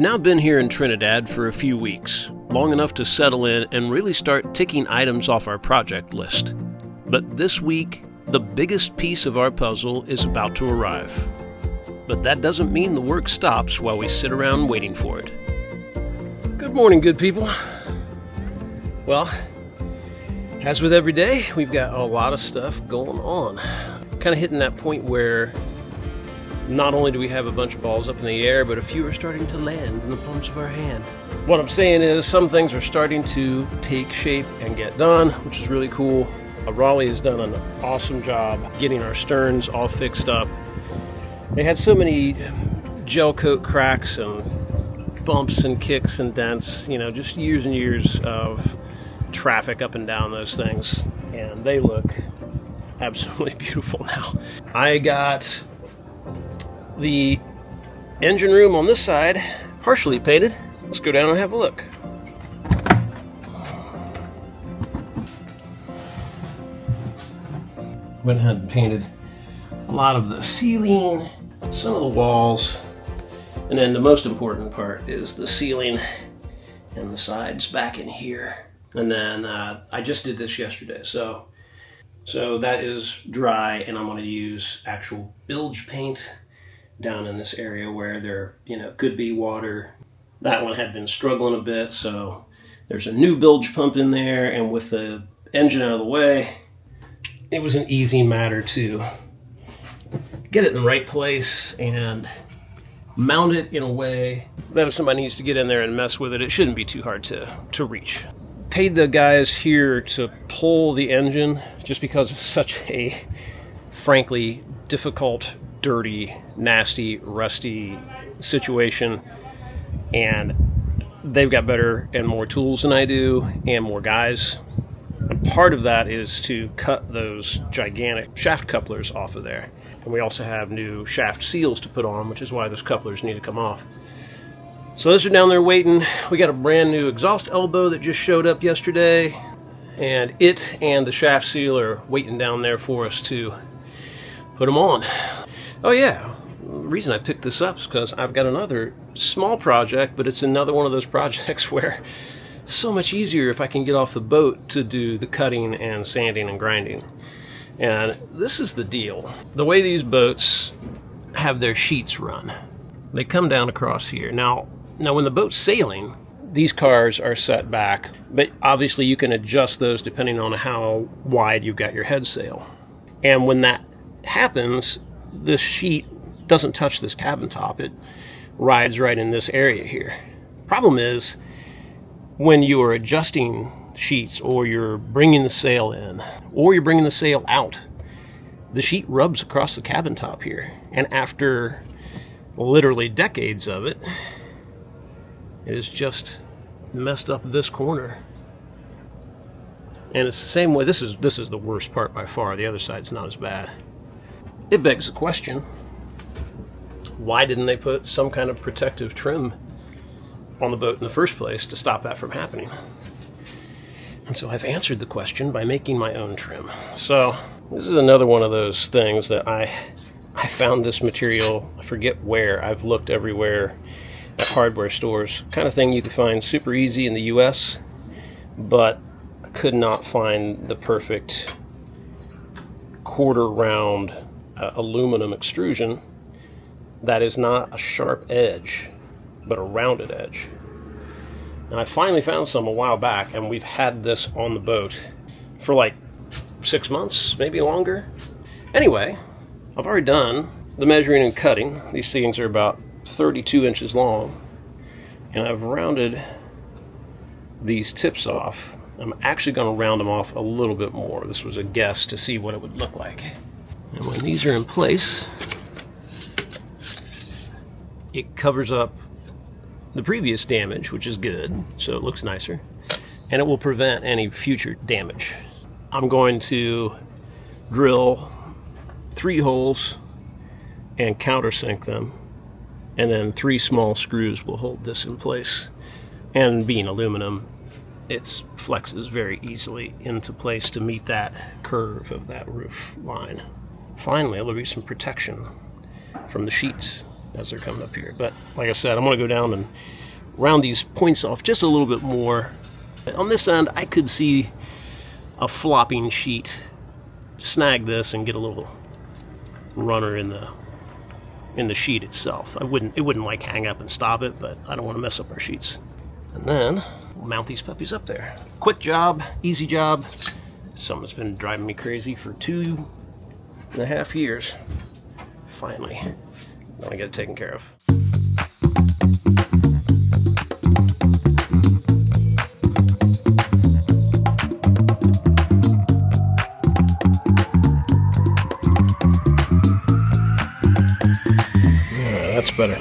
now been here in Trinidad for a few weeks, long enough to settle in and really start ticking items off our project list. But this week, the biggest piece of our puzzle is about to arrive. But that doesn't mean the work stops while we sit around waiting for it. Good morning, good people. Well, as with every day, we've got a lot of stuff going on. Kind of hitting that point where not only do we have a bunch of balls up in the air, but a few are starting to land in the palms of our hand. What I'm saying is some things are starting to take shape and get done, which is really cool. Raleigh has done an awesome job getting our sterns all fixed up. They had so many gel coat cracks and bumps and kicks and dents, you know, just years and years of traffic up and down those things, and they look absolutely beautiful now. I got the engine room on this side partially painted. Let's go down and have a look. Went ahead and painted a lot of the ceiling, some of the walls, and then the most important part is the ceiling and the sides back in here. And then I just did this yesterday, so that is dry, and I'm going to use actual bilge paint down in this area where there, could be water. That one had been struggling a bit, so there's a new bilge pump in there, and with the engine out of the way, it was an easy matter to get it in the right place and mount it in a way that if somebody needs to get in there and mess with it, it shouldn't be too hard to reach. Paid the guys here to pull the engine just because it's such a, frankly, difficult, dirty, nasty, rusty situation, and they've got better and more tools than I do and more guys. And part of that is to cut those gigantic shaft couplers off of there. And we also have new shaft seals to put on, which is why those couplers need to come off. So those are down there waiting. We got a brand new exhaust elbow that just showed up yesterday, and it and the shaft seal are waiting down there for us to put them on. Oh yeah, the reason I picked this up is because I've got another small project, but it's another one of those projects where it's so much easier if I can get off the boat to do the cutting and sanding and grinding. And this is the deal. The way these boats have their sheets run, they come down across here. Now when the boat's sailing, these cars are set back, but obviously you can adjust those depending on how wide you've got your head sail. And when that happens, this sheet doesn't touch this cabin top. It rides right in this area here. Problem is, when you are adjusting sheets, or you're bringing the sail in, or you're bringing the sail out, the sheet rubs across the cabin top here. And after literally decades of it, it has just messed up this corner. And it's the same way. This is the worst part by far. The other side's not as bad. It begs the question, why didn't they put some kind of protective trim on the boat in the first place to stop that from happening? And so I've answered the question by making my own trim. So this is another one of those things that I found this material, I forget where, I've looked everywhere at hardware stores, kind of thing you could find super easy in the US, but I could not find the perfect quarter round aluminum extrusion that is not a sharp edge, but a rounded edge. And I finally found some a while back, and we've had this on the boat for like 6 months, maybe longer. Anyway, I've already done the measuring and cutting. These things are about 32 inches long, and I've rounded these tips off. I'm actually going to round them off a little bit more. This was a guess to see what it would look like. And when these are in place, it covers up the previous damage, which is good, so it looks nicer, and it will prevent any future damage. I'm going to drill 3 holes and countersink them, and then 3 small screws will hold this in place. And being aluminum, it flexes very easily into place to meet that curve of that roof line. Finally, there'll be some protection from the sheets as they're coming up here. But like I said, I'm going to go down and round these points off just a little bit more. On this end, I could see a flopping sheet snag this and get a little runner in the sheet itself. It wouldn't like hang up and stop it, but I don't want to mess up our sheets. And then we'll mount these puppies up there. Quick job, easy job. Something that's been driving me crazy for 2.5 years. Finally, I'm gonna get it taken care of. Yeah, that's better.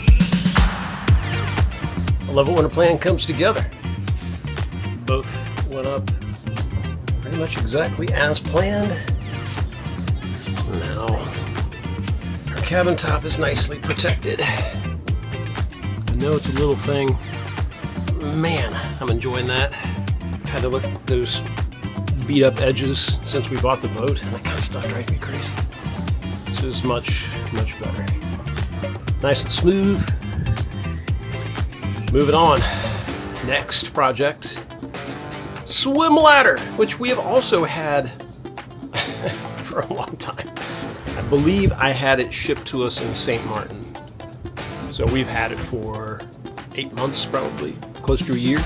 I love it when a plan comes together. Both went up pretty much exactly as planned. Now, our cabin top is nicely protected. I know it's a little thing. Man, I'm enjoying that. Had to look at those beat up edges since we bought the boat, and that kind of stuff drives me crazy. This is much, much better. Nice and smooth. Moving on. Next project, swim ladder, which we have also had for a long time. I believe I had it shipped to us in St. Martin. So we've had it for 8 months, probably close to a year.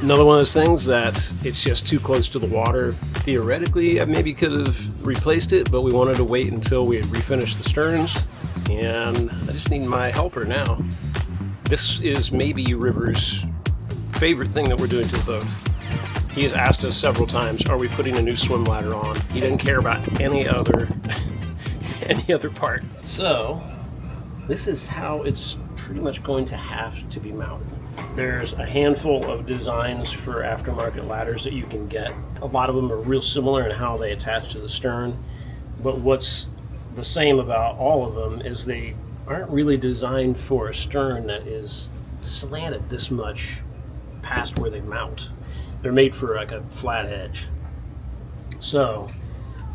Another one of those things that it's just too close to the water. Theoretically, I maybe could have replaced it, but we wanted to wait until we had refinished the sterns, and I just need my helper now. This is maybe River's favorite thing that we're doing to the boat. He has asked us several times, are we putting a new swim ladder on? He doesn't care about any other part. So this is how it's pretty much going to have to be mounted. There's a handful of designs for aftermarket ladders that you can get. A lot of them are real similar in how they attach to the stern, but what's the same about all of them is they aren't really designed for a stern that is slanted this much past where they mount. They're made for like a flat edge. So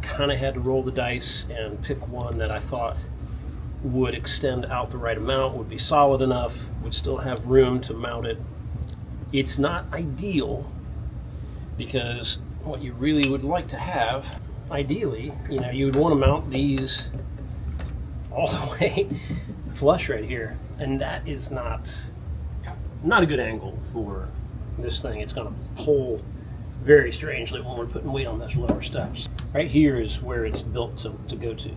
kind of had to roll the dice and pick one that I thought would extend out the right amount, would be solid enough, would still have room to mount it. It's not ideal, because what you really would like to have, ideally, you would want to mount these all the way flush right here, and that is not a good angle for this thing. It's going to pull very strangely when we're putting weight on those lower steps. Right here is where it's built to go to.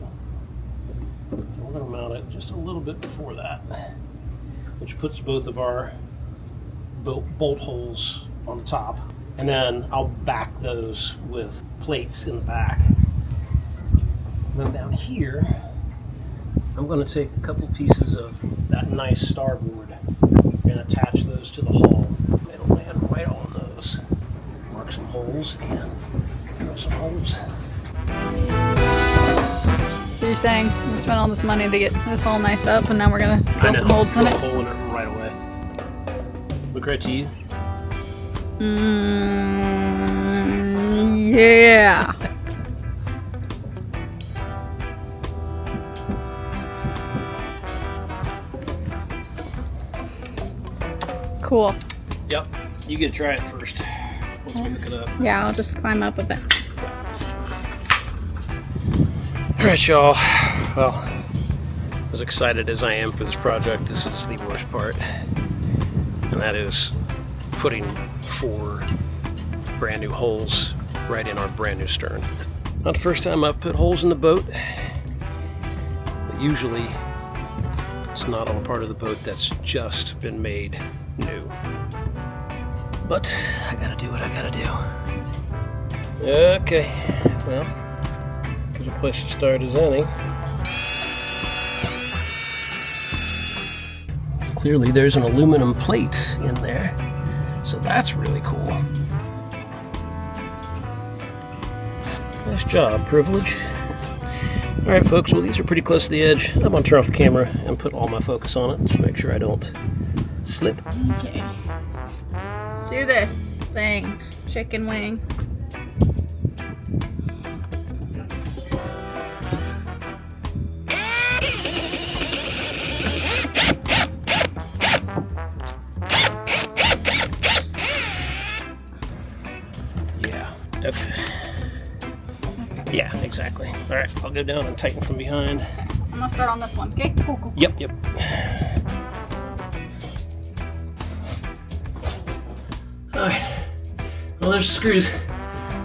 We're going to mount it just a little bit before that, which puts both of our bolt holes on the top, and then I'll back those with plates in the back. And then down here, I'm going to take a couple pieces of that nice starboard and attach those to the hull. It'll land right on those. Mark some holes and drill some holes. So you're saying we spent all this money to get this all niced up, and now we're gonna drill some holes in it? Drill a hole in it right away. Look right to you. Yeah. Cool. Yep. You get to try it first. Once we hook it up. Yeah, I'll just climb up a bit. Alright, y'all. Well, as excited as I am for this project, this is the worst part. And that is putting 4 brand new holes right in our brand new stern. Not the first time I've put holes in the boat, but usually it's not all part of the boat that's just been made new. But I gotta do what I gotta do. Okay, well, there's a place to start as any. Clearly there's an aluminum plate in there, so that's really cool. Nice job, Privilege. Alright folks, well these are pretty close to the edge. I'm gonna turn off the camera and put all my focus on it to make sure I don't slip. Okay. Let's do this thing. Chicken wing. Okay. Yeah, exactly. All right, I'll go down and tighten from behind. I'm gonna start on this one, okay? Cool. Yep. All right. Well, there's the screws.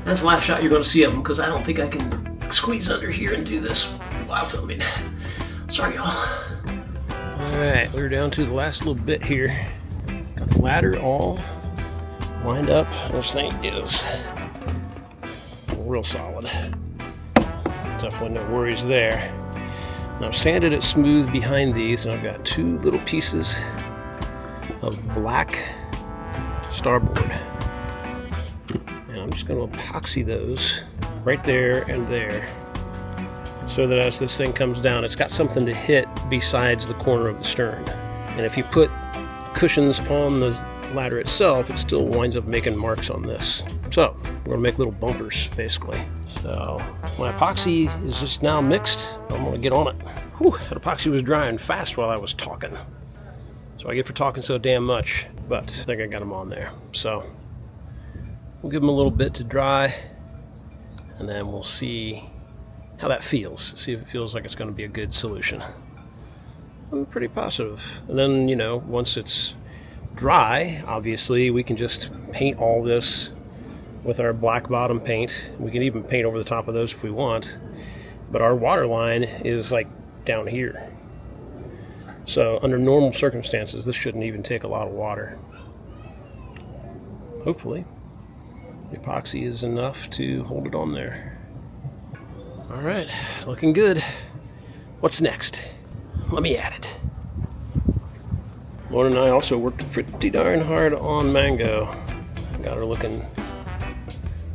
That's the last shot you're going to see of them because I don't think I can squeeze under here and do this while filming. Sorry, y'all. All right, we're down to the last little bit here. Got the ladder all lined up. This thing is real solid. Definitely no worries there. Now I've sanded it smooth behind these, and I've got 2 little pieces of black starboard. And I'm just going to epoxy those right there and there, so that as this thing comes down, it's got something to hit besides the corner of the stern. And if you put cushions on the ladder itself, it still winds up making marks on this. So we're gonna make little bumpers, basically. So my epoxy is just now mixed. I'm gonna get on it. Whew, that epoxy was drying fast while I was talking. So I get for talking so damn much, but I think I got them on there. So we'll give them a little bit to dry, and then we'll see how that feels. See if it feels like it's going to be a good solution. I'm pretty positive. And then, you know, once it's dry, obviously we can just paint all this with our black bottom paint. We can even paint over the top of those if we want. But our water line is like down here. So under normal circumstances, this shouldn't even take a lot of water. Hopefully, the epoxy is enough to hold it on there. All right, looking good. What's next? Let me add it. Lauren and I also worked pretty darn hard on Mango. Got her looking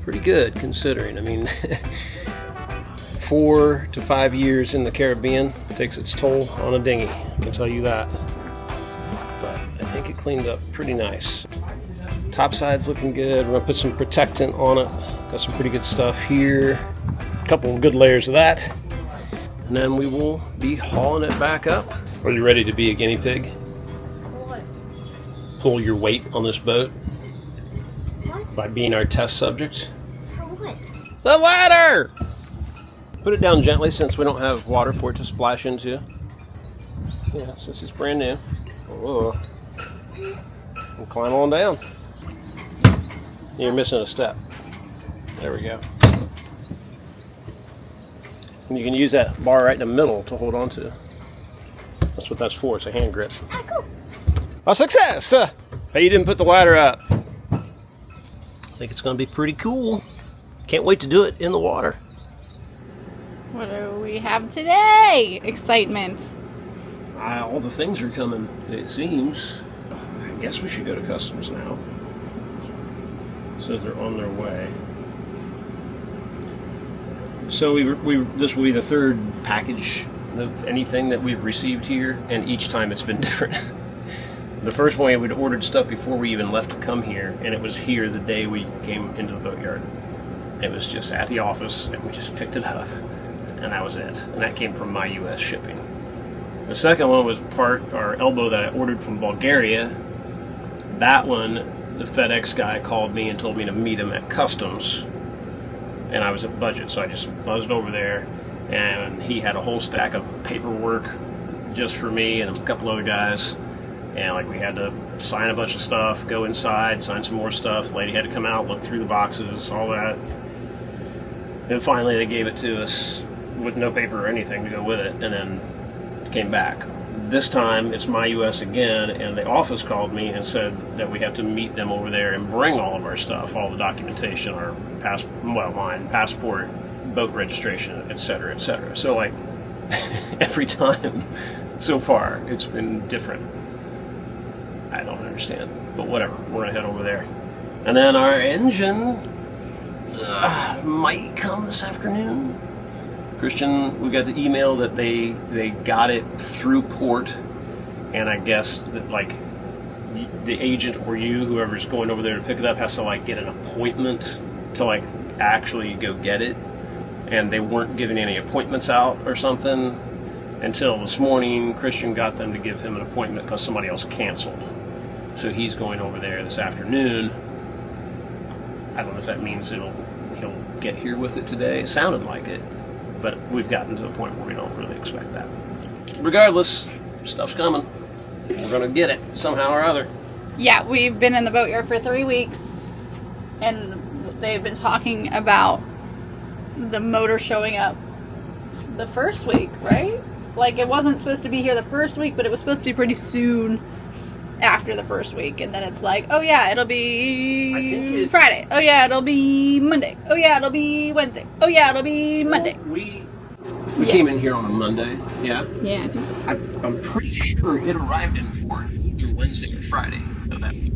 pretty good, considering. I mean, 4 to 5 years in the Caribbean takes its toll on a dinghy, I can tell you that. But I think it cleaned up pretty nice. Top side's looking good. We're gonna put some protectant on it. Got some pretty good stuff here. A couple of good layers of that. And then we will be hauling it back up. Are you ready to be a guinea pig? What? Pull your weight on this boat? What? By being our test subject? For what? The ladder! Put it down gently since we don't have water for it to splash into. Yeah, since it's brand new. Oh. And climb on down. You're missing a step. There we go. And you can use that bar right in the middle to hold on to. That's what that's for, it's a hand grip. Ah, cool. A success! Hey, you didn't put the ladder up. I think it's going to be pretty cool. Can't wait to do it in the water. What do we have today? Excitement. All the things are coming, it seems. I guess we should go to customs now. Says they're on their way. So this will be the third package of anything that we've received here, and each time it's been different. The first one we'd ordered stuff before we even left to come here, and it was here the day we came into the boatyard. It was just at the office, and we just picked it up, and that was it. And that came from my U.S. shipping. The second one was our elbow that I ordered from Bulgaria. That one, the FedEx guy called me and told me to meet him at customs, and I was at budget, so I just buzzed over there, and he had a whole stack of paperwork just for me and a couple other guys. And like we had to sign a bunch of stuff, go inside, sign some more stuff. The lady had to come out, look through the boxes, all that. And finally they gave it to us with no paper or anything to go with it, and then came back. This time it's my U.S. again, and the office called me and said that we have to meet them over there and bring all of our stuff, all the documentation, our mine, passport, boat registration, etc., etc. So like every time so far it's been different. I don't understand, but whatever. We're gonna head over there, and then our engine might come this afternoon. Christian, we got the email that they got it through port, and I guess that like the agent or whoever's going over there to pick it up has to like get an appointment to like actually go get it, and they weren't giving any appointments out or something until this morning. Christian got them to give him an appointment because somebody else canceled, so he's going over there this afternoon. I don't know if that means he'll get here with it today. It sounded like it, but we've gotten to the point where we don't really expect that. Regardless, stuff's coming. We're gonna get it somehow or other. Yeah, we've been in the boatyard for 3 weeks, and they've been talking about the motor showing up the first week, right? Like, it wasn't supposed to be here the first week, but it was supposed to be pretty soon after the first week. And then it's like, oh yeah, it'll be Friday. Oh yeah, it'll be Monday. Oh yeah, it'll be Wednesday. Oh yeah, it'll be Monday. We came in here on a Monday, yeah? Yeah, I think so. I'm pretty sure it arrived in port either Wednesday or Friday of that week.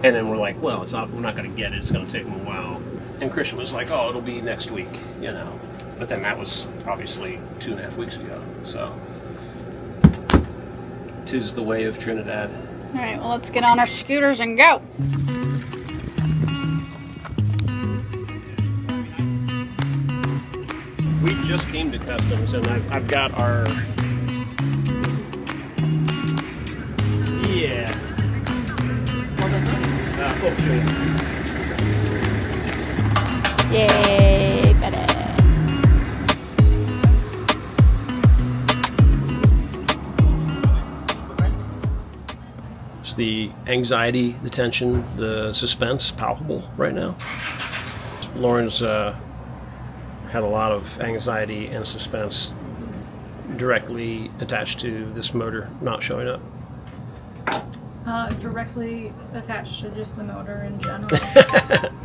And then we're like, well, we're not going to get it. It's going to take them a while. And Christian was like, oh, it'll be next week, you know. But then that was obviously 2.5 weeks ago. So, 'tis the way of Trinidad. All right, well, let's get on our scooters and go. We just came to customs, and I've got our... Yeah. Yay, better. It's the anxiety, the tension, the suspense palpable right now. Lauren's had a lot of anxiety and suspense directly attached to this motor not showing up. Directly attached to just the motor in general.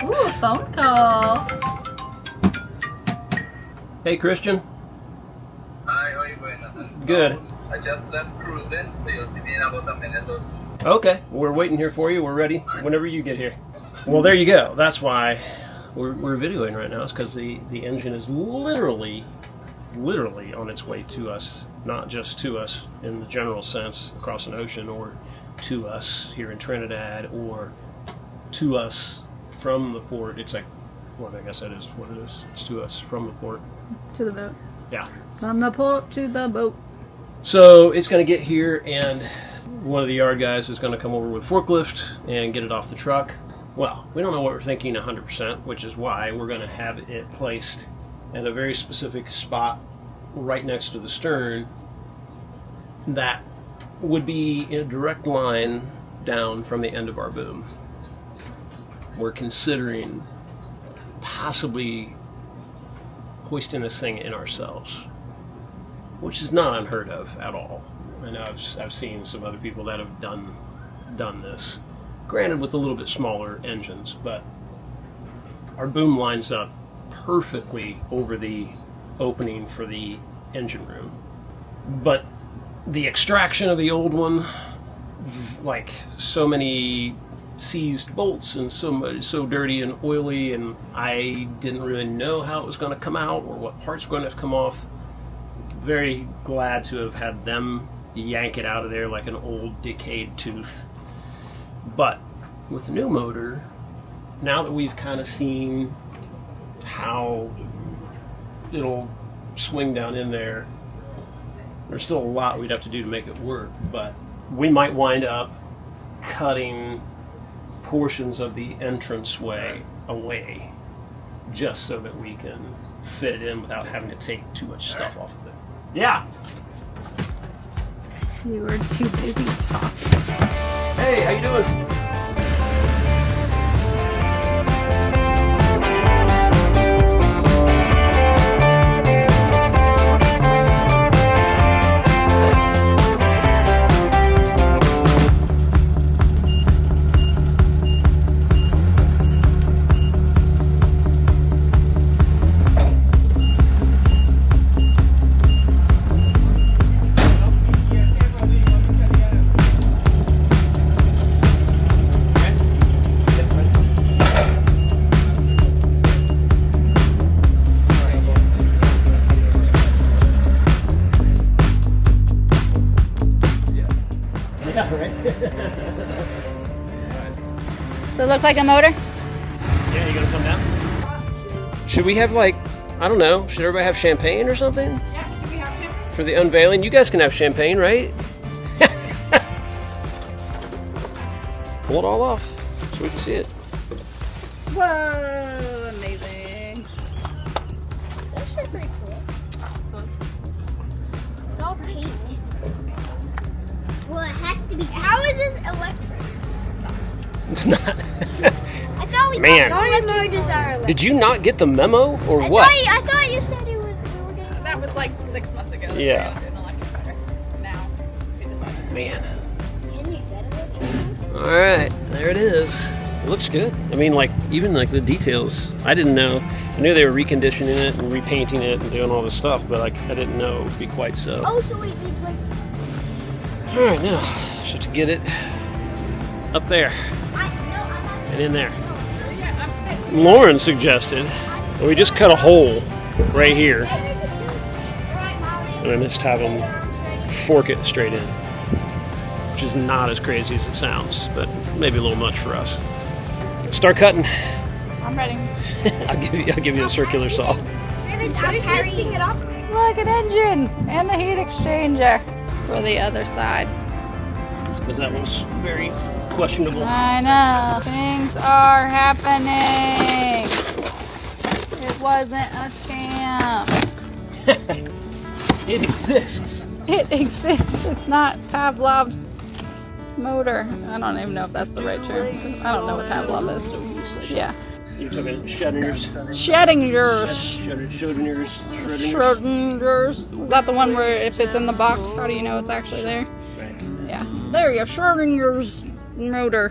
Ooh, a phone call. Hey, Christian. Hi, how are you going? Good. I just left cruising, so you'll see me in about a minute or two. Okay, we're waiting here for you. We're ready whenever you get here. Well, there you go. That's why we're videoing right now. It's because the engine is literally on its way to us. Not just to us in the general sense across an ocean, or to us here in Trinidad, or to us from the port. It's like, well, I guess that is what it is. It's to us from the port. To the boat. Yeah. From the port to the boat. So it's going to get here, and one of the yard guys is going to come over with a forklift and get it off the truck. Well, we don't know what we're thinking 100%, which is why we're going to have it placed at a very specific spot right next to the stern that would be in a direct line down from the end of our boom. We're considering possibly hoisting this thing in ourselves, which is not unheard of at all. I know I've seen some other people that have done this, granted with a little bit smaller engines, but our boom lines up perfectly over the opening for the engine room. But the extraction of the old one, like so many seized bolts and so dirty and oily, and I didn't really know how it was going to come out or what parts were going to come off. Very glad to have had them yank it out of there like an old decayed tooth. But with the new motor, now that we've kind of seen how it'll swing down in there, there's still a lot we'd have to do to make it work, but we might wind up cutting portions of the entranceway away just so that we can fit it in without having to take too much stuff off of it. Yeah. You were too busy talking. Hey, how you doing? So it looks like a motor? Yeah, you gonna come down? Should we have, like, I don't know, should everybody have champagne or something? Yeah, should we have champagne? For the unveiling? You guys can have champagne, right? Pull it all off so we can see it. Whoa, actually pretty cool. It's all paint. Well, it has to be. How is this electric? It's not. I thought we Man. got electric desire. Did you not get the memo or what? I thought you said it was. We were getting That was like 6 months ago. that Yeah. we were doing electric motor. Now, we decided. Man. Can we get it? All right, there it is. It looks good. I mean, like, even like the details, I didn't know. I knew they were reconditioning it and repainting it and doing all this stuff, but like, I didn't know it would be quite so. Oh, so we did like. All right, now, so to get it up there and in there. Lauren suggested that we just cut a hole right here and then just have them fork it straight in, which is not as crazy as it sounds, but maybe a little much for us. Start cutting. I'm ready. I'll give you a circular saw. Look, an engine and the heat exchanger for the other side. Because that was very questionable. I know. Things are happening. It wasn't a scam. It exists. It exists. It's not Pavlov's motor. I don't even know if that's the right term. I don't know what Pavlov is. Yeah. You're talking Schrodinger's. Schrodinger's. Schrodinger's. Is that the one where if it's in the box, how do you know it's actually there? Right. Yeah. There you go. Schrodinger's motor.